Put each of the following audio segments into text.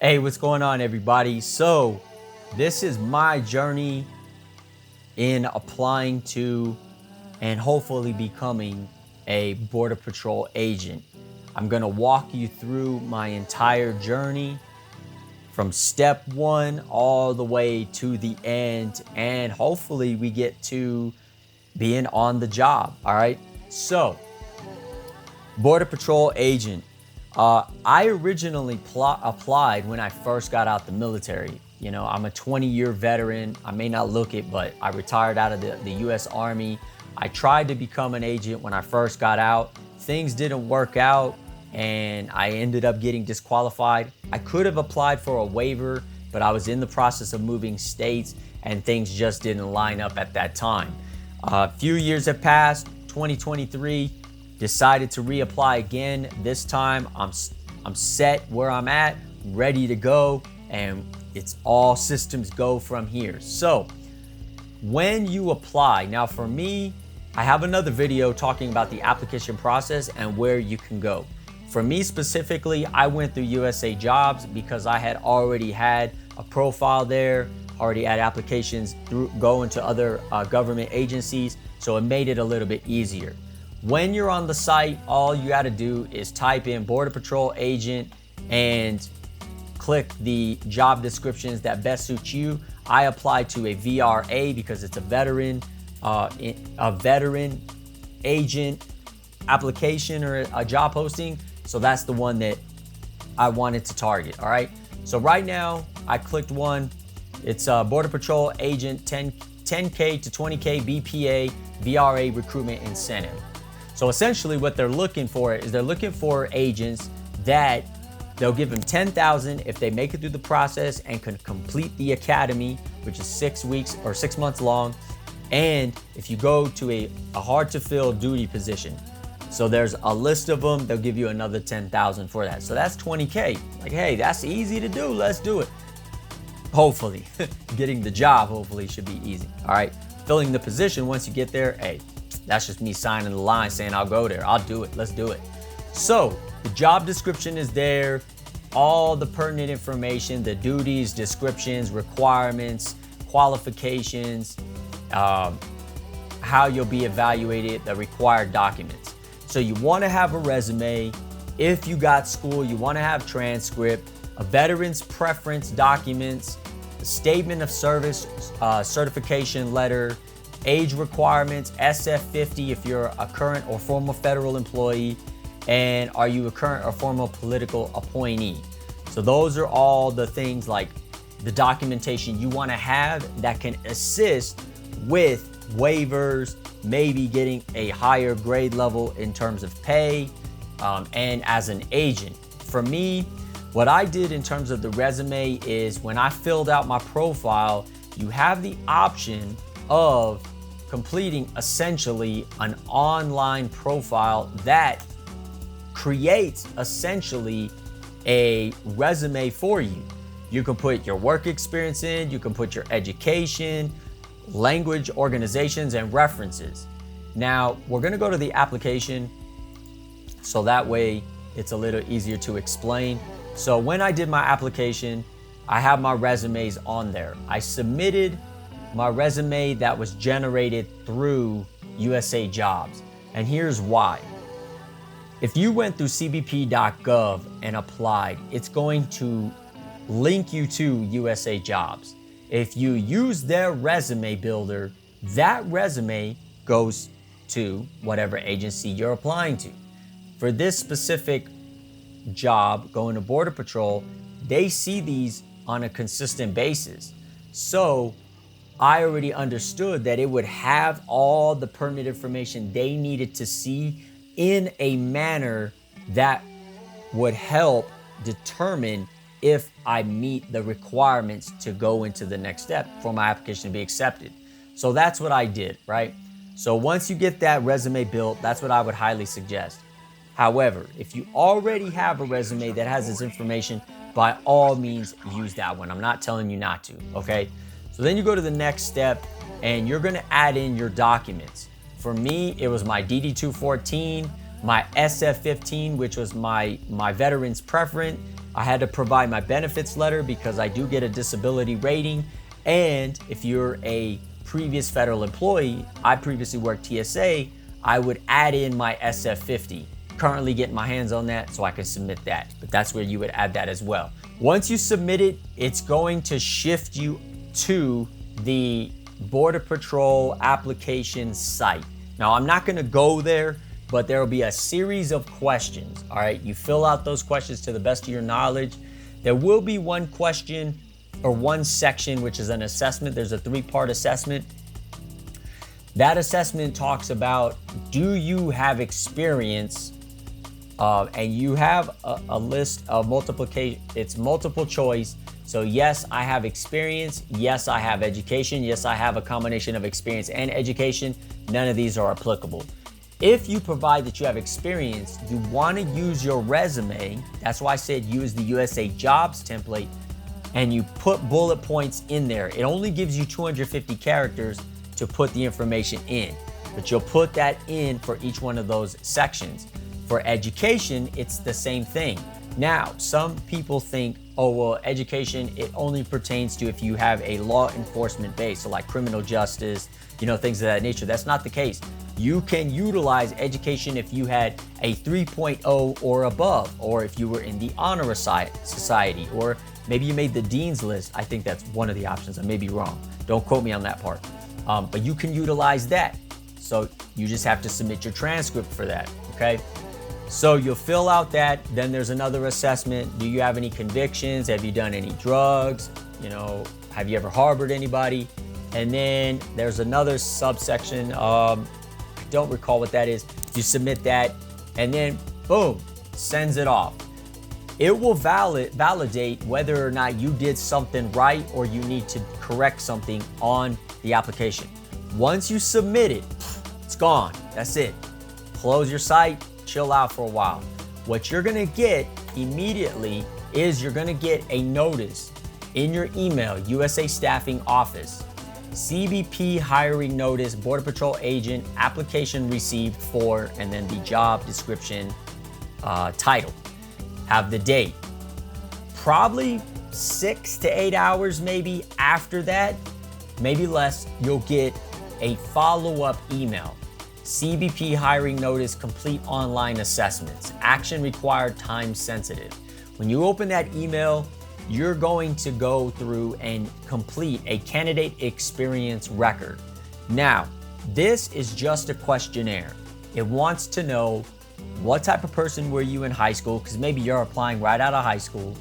Hey, what's going on, everybody? So, this is my journey in applying to and hopefully becoming a Border Patrol agent. I'm going to walk you through my entire journey from step one all the way to the end, and hopefully, we get to being on the job. All right. So, Border Patrol agent. I originally applied when I first got out the military. You know, I'm a 20-year veteran. I may not look it, but I retired out of the U.S. Army. I tried to become an agent when I first got out. Things didn't work out, and I ended up getting disqualified. I could have applied for a waiver, but I was in the process of moving states, and things just didn't line up at that time. A few years have passed, 2023. Decided to reapply again. This time I'm set where I'm at, ready to go, and it's all systems go from here. So when you apply, now for me, I have another video talking about the application process and where you can go. For me specifically, I went through USAJobs because I had already had a profile there, already had applications going to other government agencies, so it made it a little bit easier. When you're on the site, all you got to do is type in Border Patrol agent and click the job descriptions that best suit you. I applied to a VRA because it's a veteran agent application or a job posting. So that's the one that I wanted to target. All right. So right now I clicked one. It's a Border Patrol agent 10K to 20K BPA VRA recruitment incentive. So essentially what they're looking for is they're looking for agents that they'll give them $10,000 if they make it through the process and can complete the academy, which is 6 weeks or 6 months long. And if you go to a hard to fill duty position. So there's a list of them, they'll give you another $10,000 for that. So that's 20K. Like, hey, that's easy to do, let's do it. Hopefully, getting the job hopefully should be easy. All right, filling the position once you get there, hey, that's just me signing the line saying I'll go there. I'll do it. Let's do it. So the job description is there, all the pertinent information, the duties, descriptions, requirements, qualifications, how you'll be evaluated, the required documents. So you want to have a resume. If you got school, you want to have transcript, a veteran's preference documents, a statement of service, certification letter, age requirements, SF50 if you're a current or former federal employee, and are you a current or former political appointee. So those are all the things like the documentation you want to have that can assist with waivers, maybe getting a higher grade level in terms of pay, and as an agent. For me, what I did in terms of the resume is when I filled out my profile, you have the option of completing essentially an online profile that creates essentially a resume for you. You can put your work experience in, you can put your education, language, organizations, and references. Now, we're gonna go to the application so that way it's a little easier to explain. So when I did my application, I have my resumes on there. I submitted my resume that was generated through USAJobs. And here's why. If you went through cbp.gov and applied, it's going to link you to USAJobs. If you use their resume builder, that resume goes to whatever agency you're applying to. For this specific job, going to Border Patrol, they see these on a consistent basis. So I already understood that it would have all the pertinent information they needed to see in a manner that would help determine if I meet the requirements to go into the next step for my application to be accepted. So that's what I did, right? So once you get that resume built, that's what I would highly suggest. However, if you already have a resume that has this information, by all means, use that one. I'm not telling you not to, okay? So then you go to the next step and you're gonna add in your documents. For me, it was my DD-214, my SF-15, which was my veteran's preference, I had to provide my benefits letter because I do get a disability rating. And if you're a previous federal employee, I previously worked TSA, I would add in my SF50. Currently getting my hands on that so I can submit that, but that's where you would add that as well. Once you submit it, it's going to shift you to the Border Patrol application site. Now, I'm not gonna go there, but there will be a series of questions, all right? You fill out those questions to the best of your knowledge. There will be one question or one section, which is an assessment. There's a 3-part assessment. That assessment talks about, do you have experience? And you have a list of multiplication. It's multiple choice. So yes, I have experience. Yes, I have education. Yes, I have a combination of experience and education. None of these are applicable. If you provide that you have experience, you want to use your resume. That's why I said use the USAJobs template, and you put bullet points in there. It only gives you 250 characters to put the information in, but you'll put that in for each one of those sections. For education, it's the same thing. Now, some people think, oh, well, education, it only pertains to if you have a law enforcement base, so like criminal justice, things of that nature. That's not the case. You can utilize education if you had a 3.0 or above, or if you were in the honor society, or maybe you made the dean's list. I think that's one of the options. I may be wrong. Don't quote me on that part. But you can utilize that. So you just have to submit your transcript for that, okay? So you'll fill out that, then there's another assessment. Do you have any convictions? Have you done any drugs? Have you ever harbored anybody? And then there's another subsection, I don't recall what that is. You submit that, and then boom, sends it off. It will validate whether or not you did something right or you need to correct something on the application. Once you submit it, it's gone, that's it. Close your site, chill out for a while. What you're gonna get immediately is you're gonna get a notice in your email, USA Staffing Office, CBP hiring notice, Border Patrol agent, application received for, and then the job description title. Have the date. Probably 6 to 8 hours maybe after that, maybe less, you'll get a follow-up email. CBP hiring notice, complete online assessments. Action required, time sensitive. When you open that email, you're going to go through and complete a candidate experience record. Now, this is just a questionnaire. It wants to know what type of person were you in high school, because maybe you're applying right out of high school.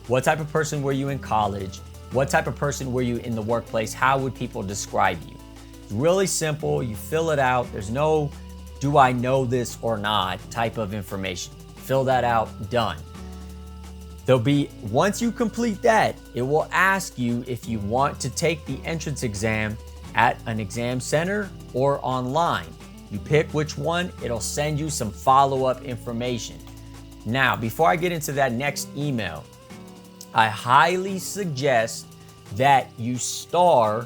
What type of person were you in college? What type of person were you in the workplace? How would people describe you? It's really simple. You fill it out. There's no do I know this or not type of information. Fill that out, done. There'll be, once you complete that, it will ask you if you want to take the entrance exam at an exam center or online. You pick which one, it'll send you some follow-up information. Now, before I get into that next email, I highly suggest that you star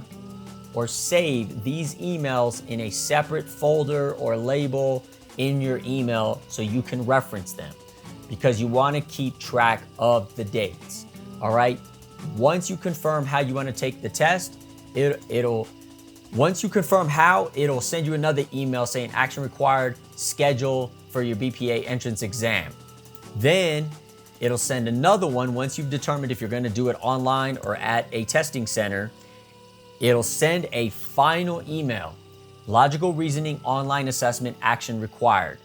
or save these emails in a separate folder or label in your email so you can reference them, because you want to keep track of the dates. All right. Once you confirm how you want to take the test, once you confirm how, it'll send you another email saying action required, schedule for your BPA entrance exam. Then it'll send another one once you've determined if you're going to do it online or at a testing center. It'll send a final email, logical reasoning online assessment, action required.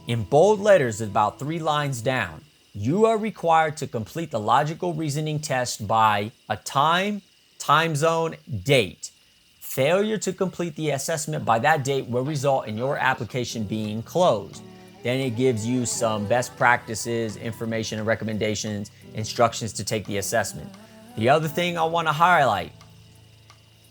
In bold letters, about 3 lines down, you are required to complete the logical reasoning test by a time zone, date. Failure to complete the assessment by that date will result in your application being closed. Then it gives you some best practices, information and recommendations, instructions to take the assessment. The other thing I want to highlight,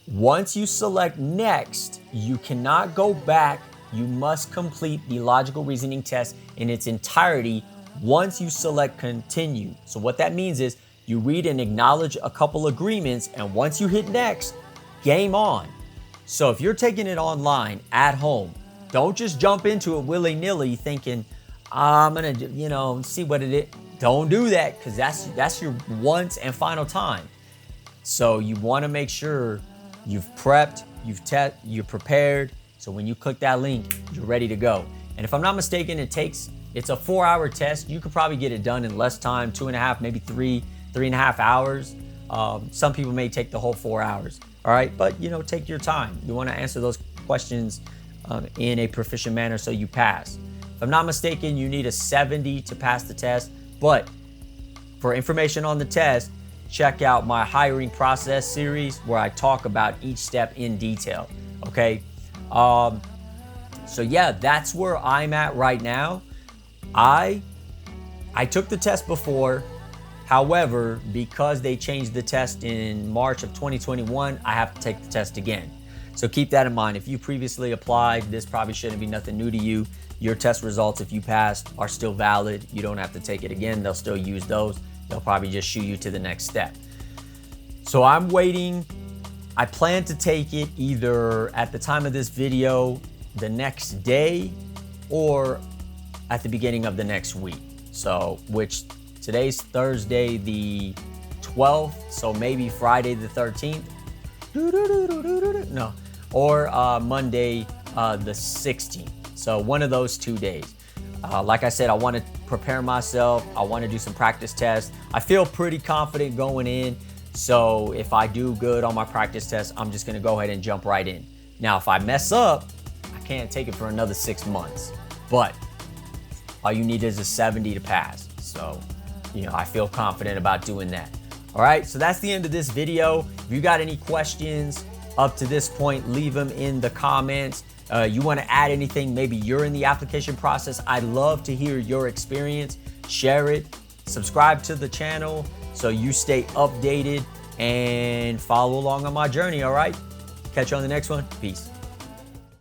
once you select next, you cannot go back. You must complete the logical reasoning test in its entirety once you select continue. So what that means is you read and acknowledge a couple agreements, and once you hit next, game on. So if you're taking it online at home, don't just jump into it willy-nilly thinking, I'm gonna, see what it is. Don't do that, because that's your once and final time. So you want to make sure you've prepped, you're prepared. So when you click that link, you're ready to go. And if I'm not mistaken, it's a 4-hour test. You could probably get it done in less time, 2.5, maybe 3.5 hours. Some people may take the whole 4 hours. All right, but take your time. You want to answer those questions in a proficient manner so you pass. If I'm not mistaken, you need a 70 to pass the test. But for information on the test, check out my hiring process series where I talk about each step in detail. Okay. So yeah, that's where I'm at right now. I took the test before. However, because they changed the test in March of 2021, I have to take the test again. So keep that in mind. If you previously applied, this probably shouldn't be nothing new to you. Your test results, if you passed, are still valid. You don't have to take it again. They'll still use those. They'll probably just shoot you to the next step. So I'm waiting. I plan to take it either at the time of this video, the next day, or at the beginning of the next week. So, which today's Thursday the 12th, so maybe Friday the 13th. No, or Monday the 16th. So one of those 2 days. Like I said, I want to prepare myself. I want to do some practice tests. I feel pretty confident going in. So if I do good on my practice test, I'm just going to go ahead and jump right in. Now, if I mess up, I can't take it for another 6 months. But all you need is a 70 to pass. So, I feel confident about doing that. All right, so that's the end of this video. If you got any questions up to this point, leave them in the comments. You want to add anything, maybe you're in the application process. I'd love to hear your experience. Share it, subscribe to the channel so you stay updated and follow along on my journey, all right? Catch you on the next one. Peace.